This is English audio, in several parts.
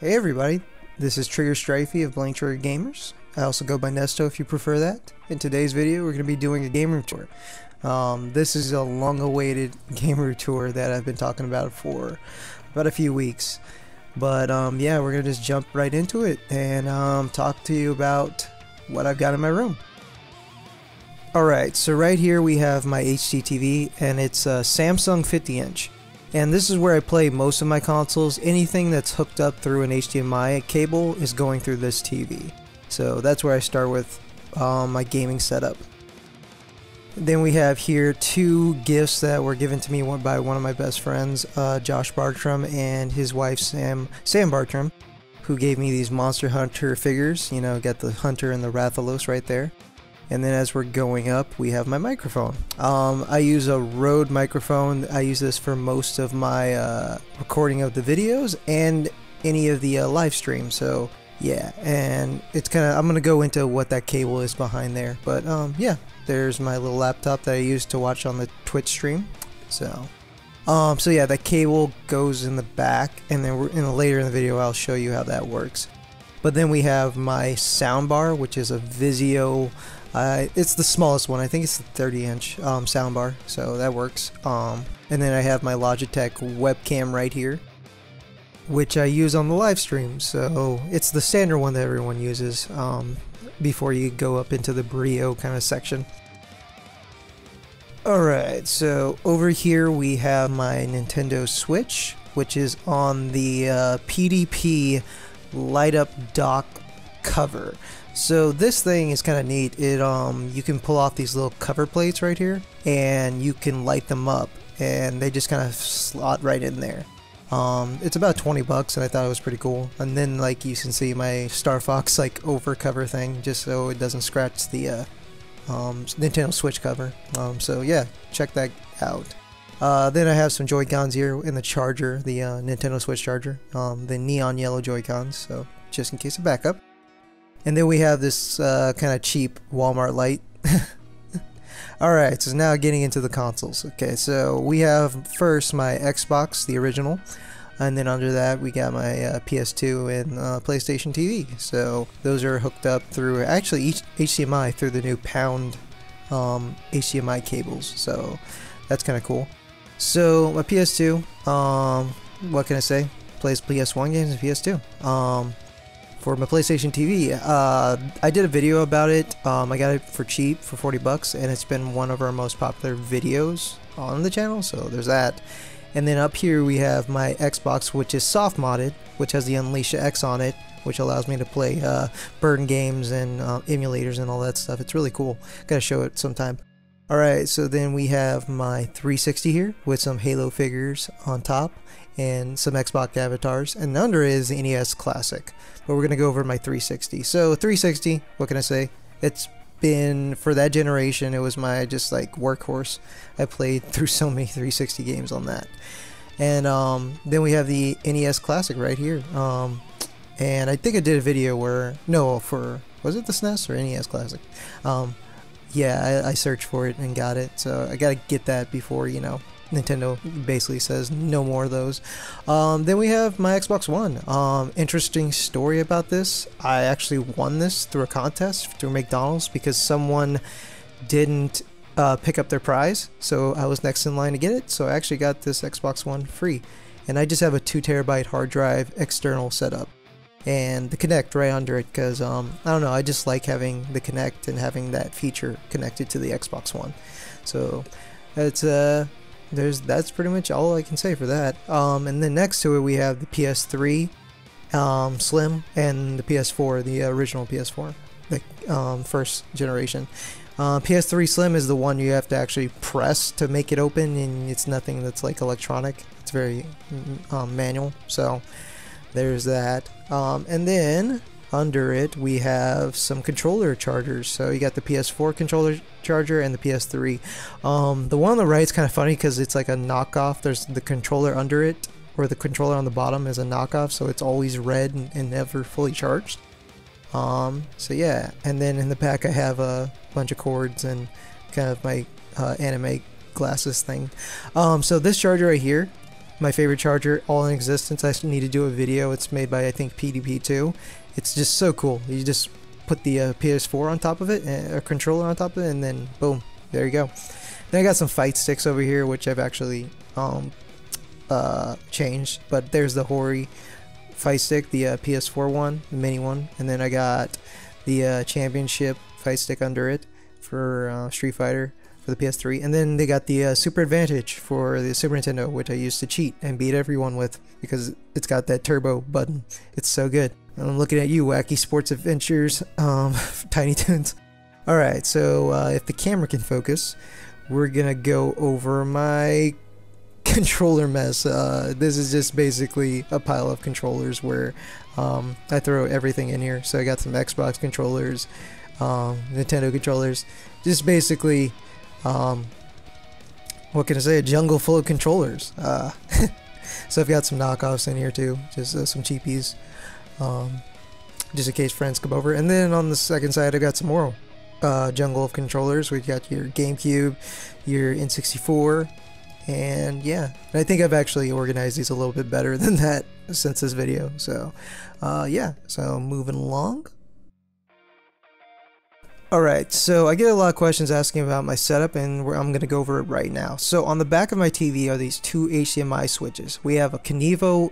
Hey everybody, this is Trigger Strifey of Blank Trigger Gamers. I also go by Nesto if you prefer that. In today's video we're going to be doing a game room tour. This is a long-awaited game room tour that I've been talking about for about a few weeks. But yeah, we're going to just jump right into it and talk to you about what I've got in my room. Alright, so right here we have my HD TV, and it's a Samsung 50-inch. And this is where I play most of my consoles. Anything that's hooked up through an HDMI cable is going through this TV. So that's where I start with my gaming setup. Then we have here two gifts that were given to me by one of my best friends, Josh Bartram, and his wife Sam Bartram, who gave me these Monster Hunter figures. You know, got the Hunter and the Rathalos right there. And then as we're going up, we have my microphone. I use a Rode microphone. I use this for most of my recording of the videos and any of the live streams. So yeah, and it's kind of, I'm gonna go into what that cable is behind there. But yeah, there's my little laptop that I use to watch on the Twitch stream. So yeah, that cable goes in the back, and then later in the video I'll show you how that works. But then we have my soundbar, which is a Vizio. It's the smallest one. I think it's the 30-inch soundbar, so that works. And then I have my Logitech webcam right here, which I use on the live stream. So it's the standard one that everyone uses before you go up into the Brio kind of section. Alright, so over here we have my Nintendo Switch, which is on the PDP light up dock cover. So this thing is kind of neat. It you can pull off these little cover plates right here, and you can light them up, and they just kind of slot right in there. It's about 20 bucks, and I thought it was pretty cool. And then, like, you can see my Star Fox like over cover thing, just so it doesn't scratch the Nintendo Switch cover. So yeah, check that out. Then I have some Joy-Cons here in the charger, the Nintendo Switch charger, the neon yellow Joy-Cons, so just in case of backup. And then we have this kind of cheap Walmart light. Alright, so now getting into the consoles. Okay, so we have first my Xbox, the original, and then under that we got my PS2 and PlayStation TV. So those are hooked up through, actually, each HDMI through the new Pound HDMI cables, so that's kind of cool. So my PS2, what can I say? Plays PS1 games and PS2. For my PlayStation TV, I did a video about it. I got it for cheap for 40 bucks, and it's been one of our most popular videos on the channel, so there's that. And then up here we have my Xbox, which is soft modded, which has the Unleashed X on it, which allows me to play burn games and emulators and all that stuff. It's really cool. Gotta show it sometime. Alright, so then we have my 360 here with some Halo figures on top and some Xbox avatars, and under it is the NES Classic. But we're going to go over my 360. So 360, what can I say? It's been, for that generation, it was my just like workhorse. I played through so many 360 games on that. And then we have the NES Classic right here. And I think I did a video where, no, for, was it the SNES or NES Classic? Yeah, I searched for it and got it, so I gotta get that before, you know, Nintendo basically says no more of those. Then we have my Xbox One. Interesting story about this. I actually won this through a contest through McDonald's because someone didn't pick up their prize, so I was next in line to get it, so I actually got this Xbox One free. And I just have a 2 terabyte hard drive external setup, and the Kinect right under it, because I don't know, I just like having the Kinect and having that feature connected to the Xbox One. So it's that's pretty much all I can say for that. And then next to it we have the PS3 Slim and the PS4, the original PS4, the first generation. PS3 Slim is the one you have to actually press to make it open, and it's nothing that's like electronic. It's very manual. So there's that. And then under it we have some controller chargers. So you got the PS4 controller charger and the PS3. The one on the right is kind of funny because it's like a knockoff. There's the controller under it, or the controller on the bottom is a knockoff, so it's always red and never fully charged. So yeah, and then in the back I have a bunch of cords and kind of my anime glasses thing. So this charger right here my favorite charger all in existence. I need to do a video. It's made by, I think, PDP2. It's just so cool. You just put the PS4 on top of it, a controller on top of it, and then boom, there you go. Then I got some fight sticks over here, which I've actually changed. But there's the Hori fight stick, the PS4 one, the mini one, and then I got the championship fight stick under it for Street Fighter for the PS3, and then they got the Super Advantage for the Super Nintendo, which I used to cheat and beat everyone with because it's got that turbo button. It's so good. I'm looking at you, Wacky Sports Adventures, Tiny Toons. Alright, so if the camera can focus, we're gonna go over my controller mess. This is just basically a pile of controllers where I throw everything in here. So I got some Xbox controllers, Nintendo controllers, just basically what can I say, a jungle full of controllers. So I've got some knockoffs in here too, just some cheapies, just in case friends come over. And then on the second side I got some more jungle of controllers. We got your GameCube, your N64, and yeah, I think I've actually organized these a little bit better than that since this video. So yeah, so moving along. Alright, so I get a lot of questions asking about my setup, and I'm going to go over it right now. So on the back of my TV are these two HDMI switches. We have a Kenevo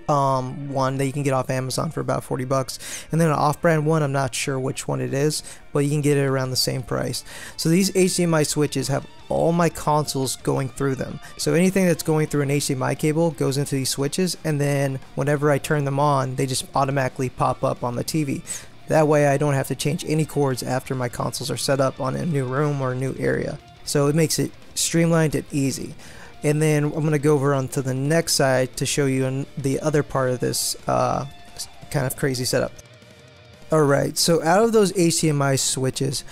one that you can get off Amazon for about 40 bucks, and then an off-brand one, I'm not sure which one it is, but you can get it around the same price. So these HDMI switches have all my consoles going through them. So anything that's going through an HDMI cable goes into these switches, and then whenever I turn them on, they just automatically pop up on the TV. That way I don't have to change any cords after my consoles are set up on a new room or a new area. So it makes it streamlined and easy. And then I'm going to go over onto the next side to show you the other part of this kind of crazy setup. Alright, so out of those HDMI switches,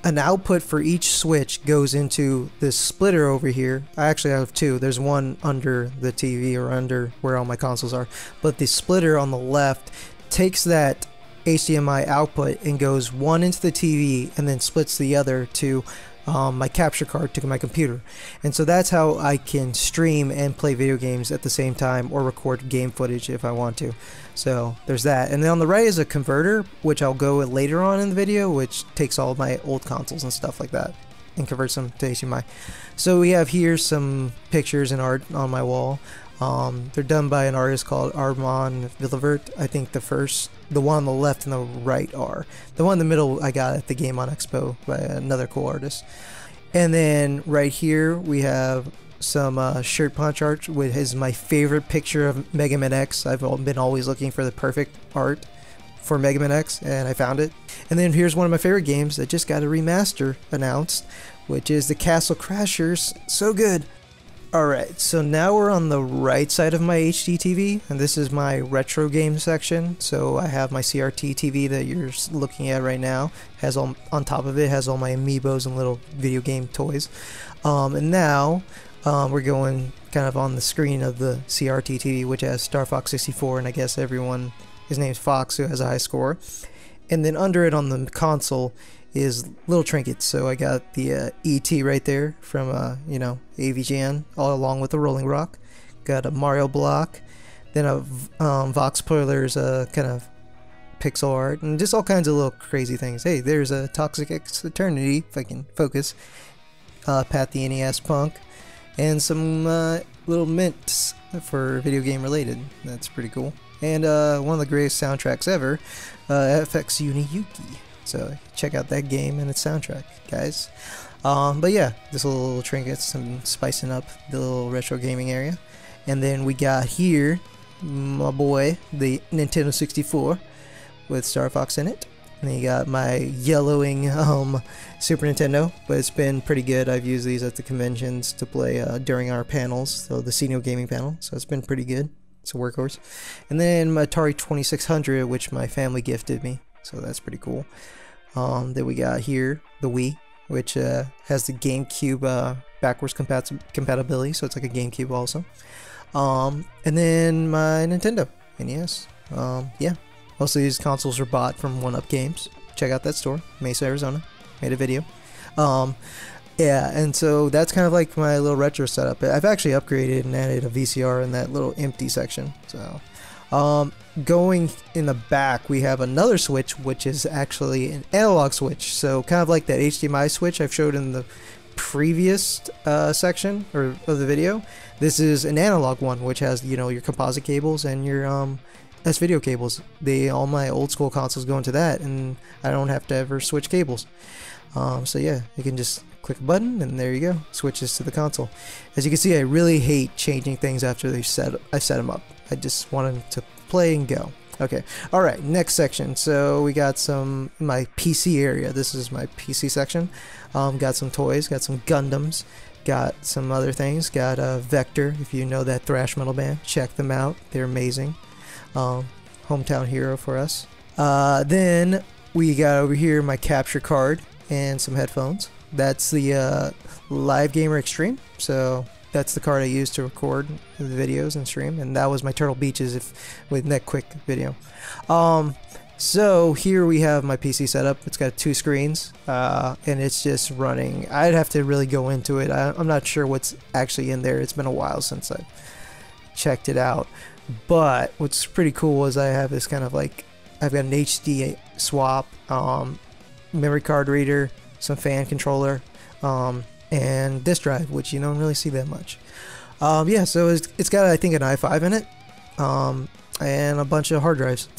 an output for each switch goes into this splitter over here. I actually have two. There's one under the TV or under where all my consoles are. But the splitter on the left takes that HDMI output and goes one into the TV and then splits the other to my capture card to my computer. And so that's how I can stream and play video games at the same time, or record game footage if I want to. So there's that. And then on the right is a converter, which I'll go with later on in the video, which takes all of my old consoles and stuff like that and converts them to HDMI. So we have here some pictures and art on my wall. They're done by an artist called Armand Villevert. I think the one on the left and the right are. The one in the middle I got at the Game On Expo by another cool artist. And then right here we have some shirt punch art, which is my favorite picture of Mega Man X. I've been always looking for the perfect art for Mega Man X, and I found it. And then here's one of my favorite games that just got a remaster announced, which is the Castle Crashers. So good. Alright, so now we're on the right side of my HD TV, and this is my retro game section. So I have my CRT TV that you're looking at right now. Has all on top of it has all my amiibos and little video game toys. And now we're going kind of on the screen of the CRT TV, which has Star Fox 64, and I guess his name's Fox, who has a high score. And then under it on the console is little trinkets. So I got the ET right there from AVGN, all along with the Rolling Rock. Got a Mario block, then a Vox Spoilers kind of pixel art, and just all kinds of little crazy things. Hey, there's a Toxic X Eternity, if I can focus, Pat the NES Punk, and some little mints for video game related. That's pretty cool. And one of the greatest soundtracks ever, FX Uni Yuki. So check out that game and its soundtrack, guys. But yeah, this little trinkets, some spicing up the little retro gaming area. And then we got here, my boy, the Nintendo 64 with Star Fox in it. And then you got my yellowing Super Nintendo, but it's been pretty good. I've used these at the conventions to play during our panels, so the Senior Gaming panel, so it's been pretty good. It's a workhorse. And then my Atari 2600, which my family gifted me, so that's pretty cool. Then we got here the Wii, which has the GameCube backwards compatibility, so it's like a GameCube also. And then my Nintendo NES. Yeah, most of these consoles are bought from 1UP Games. Check out that store, Mesa, Arizona. Made a video. Yeah, and so that's kind of like my little retro setup. I've actually upgraded and added a VCR in that little empty section. So, going in the back, we have another switch, which is actually an analog switch. So kind of like that HDMI switch I've showed in the previous section or of the video. This is an analog one, which has, you know, your composite cables and your S-video cables. All my old school consoles go into that, and I don't have to ever switch cables. So yeah, you can just click a button and there you go, switches to the console. As you can see, I really hate changing things after I set them up. I just want them to play and go. Okay, alright, next section. So we got my PC area. This is my PC section. Got some toys, got some Gundams, got some other things, got Vector, if you know that thrash metal band, check them out, they're amazing. Hometown hero for us. Then we got over here my capture card and some headphones. That's the Live Gamer Extreme, so that's the card I use to record the videos and stream, and that was my Turtle Beaches with Net Quick video. So here we have my PC setup. It's got 2 screens, and it's just running. I'd have to really go into it. I'm not sure what's actually in there. It's been a while since I checked it out, but what's pretty cool is I have this kind of like, I've got an HD swap, memory card reader, some fan controller, and disk drive, which you don't really see that much. Yeah, so it's got, I think, an i5 in it, and a bunch of hard drives.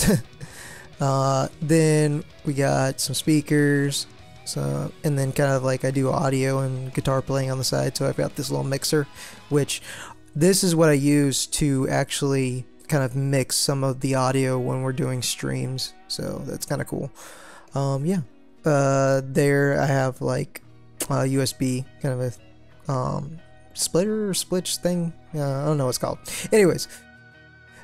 Then we got some speakers, and then kind of like I do audio and guitar playing on the side, so I've got this little mixer, which this is what I use to actually kind of mix some of the audio when we're doing streams, so that's kind of cool. Yeah. There I have like a USB kind of a splitter or splitch thing. I don't know what it's called. Anyways,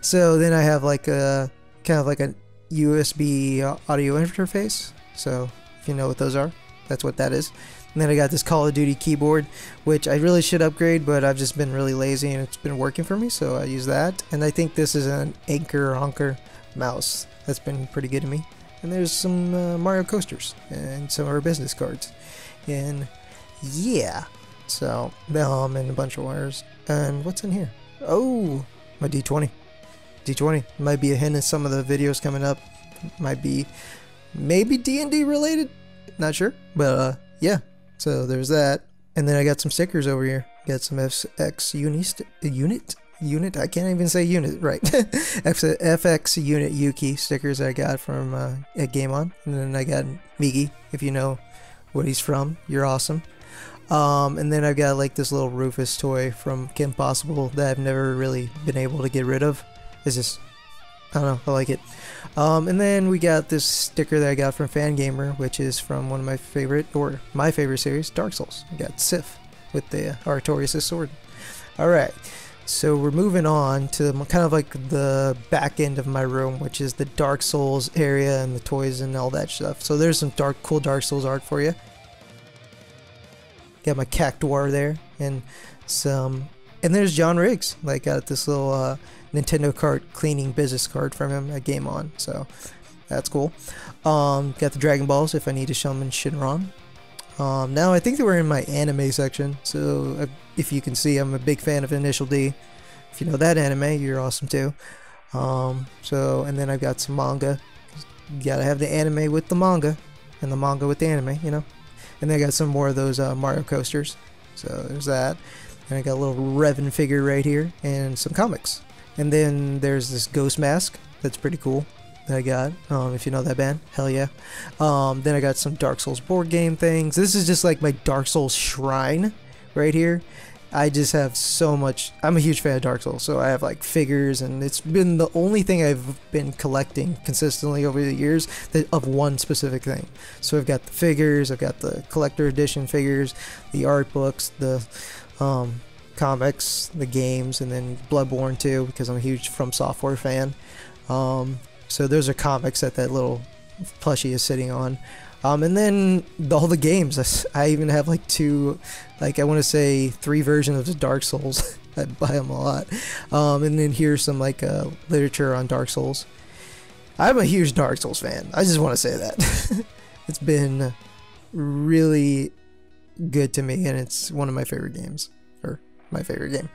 so then I have like a kind of like a USB audio interface. So if you know what those are, that's what that is. And then I got this Call of Duty keyboard, which I really should upgrade, but I've just been really lazy and it's been working for me, so I use that. And I think this is an Anker Honker mouse. That's been pretty good to me. And there's some Mario coasters and some of our business cards, and yeah, so and a bunch of wires. And what's in here? Oh, my D20. Might be a hint of some of the videos coming up. Might be maybe D&D related, not sure, but yeah. So there's that, and then I got some stickers over here. Got some FX unit, I can't even say unit right. FX unit Yuki stickers I got from at Game On, and then I got Migi, if you know what he's from, you're awesome. And then I've got like this little Rufus toy from Kim Possible that I've never really been able to get rid of. It's just, I don't know, I like it. And then we got this sticker that I got from Fangamer, which is from one of my favorite series, Dark Souls. I got Sif with the Artorias' sword. Alright. So we're moving on to kind of like the back end of my room, which is the Dark Souls area and the toys and all that stuff. So there's some cool Dark Souls art for you. Got my Cactuar there, and there's John Riggs. Like, got this little Nintendo card cleaning business card from him at Game On, so that's cool. Got the Dragon Balls if I need to summon Shinron. Now I think that we're in my anime section, so if you can see, I'm a big fan of Initial D. If you know that anime, you're awesome too. And then I've got some manga. You gotta have the anime with the manga, and the manga with the anime, you know. And then I got some more of those Mario coasters. So there's that. And I got a little Revan figure right here, and some comics. And then there's this Ghost Mask that's pretty cool that I got, if you know that band, hell yeah. Then I got some Dark Souls board game things. This is just like my Dark Souls shrine right here. I just have so much. I'm a huge fan of Dark Souls, so I have like figures, and it's been the only thing I've been collecting consistently over the years of one specific thing. So I've got the figures, I've got the collector edition figures, the art books, the comics, the games, and then Bloodborne too, because I'm a huge From Software fan. So those are comics that little plushie is sitting on. And then all the games. I even have like I want to say 3 versions of the Dark Souls. I buy them a lot. And then here's some like literature on Dark Souls. I'm a huge Dark Souls fan. I just want to say that. It's been really good to me, and it's one of my favorite games, or my favorite game.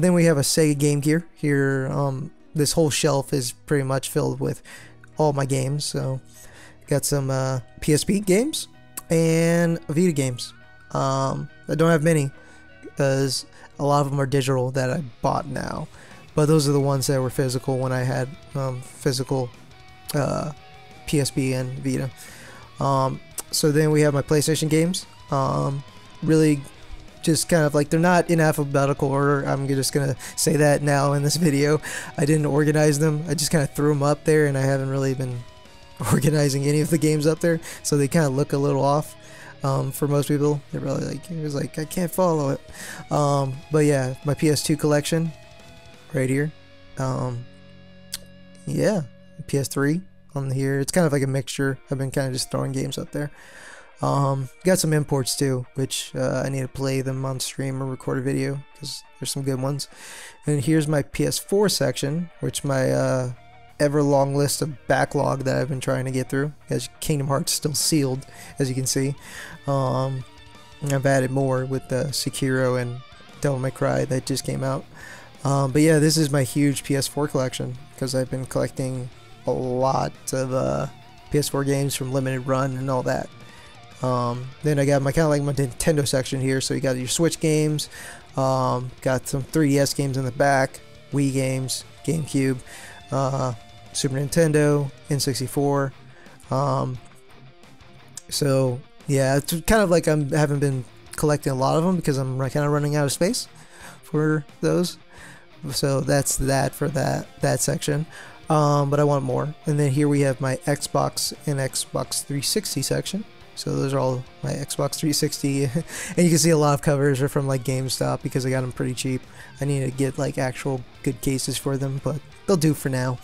Then we have a Sega Game Gear here. This whole shelf is pretty much filled with all my games. So got some PSP games and Vita games. I don't have many because a lot of them are digital that I bought now, but those are the ones that were physical when I had physical PSP and Vita. So then we have my PlayStation games. Really just kind of like, they're not in alphabetical order. I'm just gonna say that now in this video. I didn't organize them. I just kind of threw them up there, and I haven't really been organizing any of the games up there, so they kind of look a little off. For most people, they're really like, it was like, I can't follow it. But yeah, my PS2 collection right here. Yeah, PS3 on here. It's kind of like a mixture. I've been kind of just throwing games up there. Got some imports too, which I need to play them on stream or record a video because there's some good ones. And here's my PS4 section, which my ever long list of backlog that I've been trying to get through, as Kingdom Hearts still sealed, as you can see. I've added more with Sekiro and Devil May Cry that just came out. But yeah, this is my huge PS4 collection because I've been collecting a lot of PS4 games from Limited Run and all that. Then I got my kind of like my Nintendo section here. So you got your Switch games, got some 3DS games in the back, Wii games, GameCube, Super Nintendo, N64. So yeah, it's kind of like I haven't been collecting a lot of them because I'm kind of running out of space for those. So that's that for that section. But I want more. And then here we have my Xbox and Xbox 360 section. So those are all my Xbox 360, and you can see a lot of covers are from like GameStop because I got them pretty cheap. I need to get like actual good cases for them, but they'll do for now.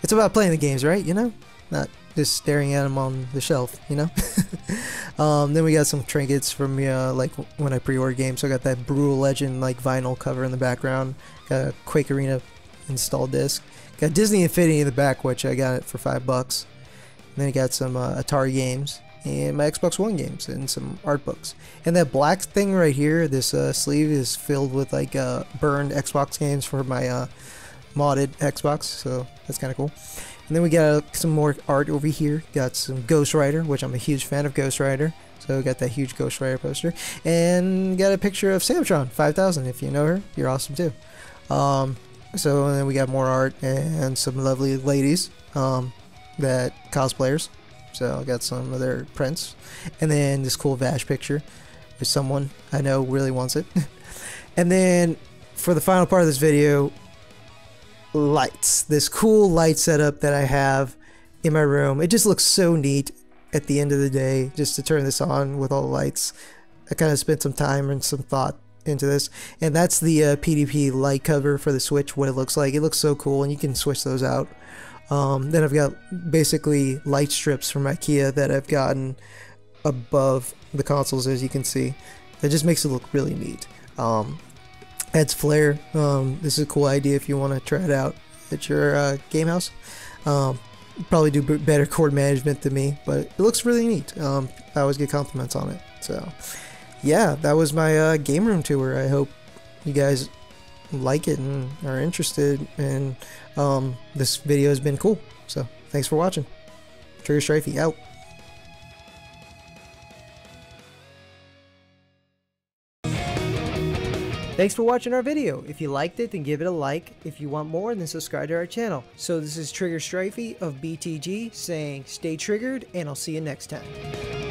It's about playing the games, right? You know, not just staring at them on the shelf, you know. Then we got some trinkets from like when I pre-ordered games. So I got that Brutal Legend like vinyl cover in the background. Got a Quake Arena install disc. Got Disney Infinity in the back, which I got it for $5. And then I got some Atari games and my Xbox One games and some art books. And that black thing right here, this sleeve is filled with like burned Xbox games for my modded Xbox, so that's kind of cool. And then we got some more art over here. Got some Ghost Rider, which I'm a huge fan of Ghost Rider. So got that huge Ghost Rider poster. And got a picture of Samtron 5000. If you know her, you're awesome too. So and then we got more art and some lovely ladies that cosplayers. So I got some of their prints. And then this cool Vash picture with someone I know really wants it. And then for the final part of this video, lights. This cool light setup that I have in my room. It just looks so neat at the end of the day just to turn this on with all the lights. I kind of spent some time and some thought into this, and that's the PDP light cover for the Switch, what it looks like. It looks so cool, and you can switch those out. Then I've got basically light strips from IKEA that I've gotten above the consoles, as you can see. It just makes it look really neat. Adds flare. This is a cool idea if you want to try it out at your game house. Probably do better cord management than me, but it looks really neat. I always get compliments on it. So yeah, that was my game room tour. I hope you guys like it and are interested, and this video has been cool. So thanks for watching. Trigger Strifey out. Thanks for watching our video. If you liked it, then give it a like. If you want more, then subscribe to our channel. So this is Trigger Strifey of BTG saying stay triggered, and I'll see you next time.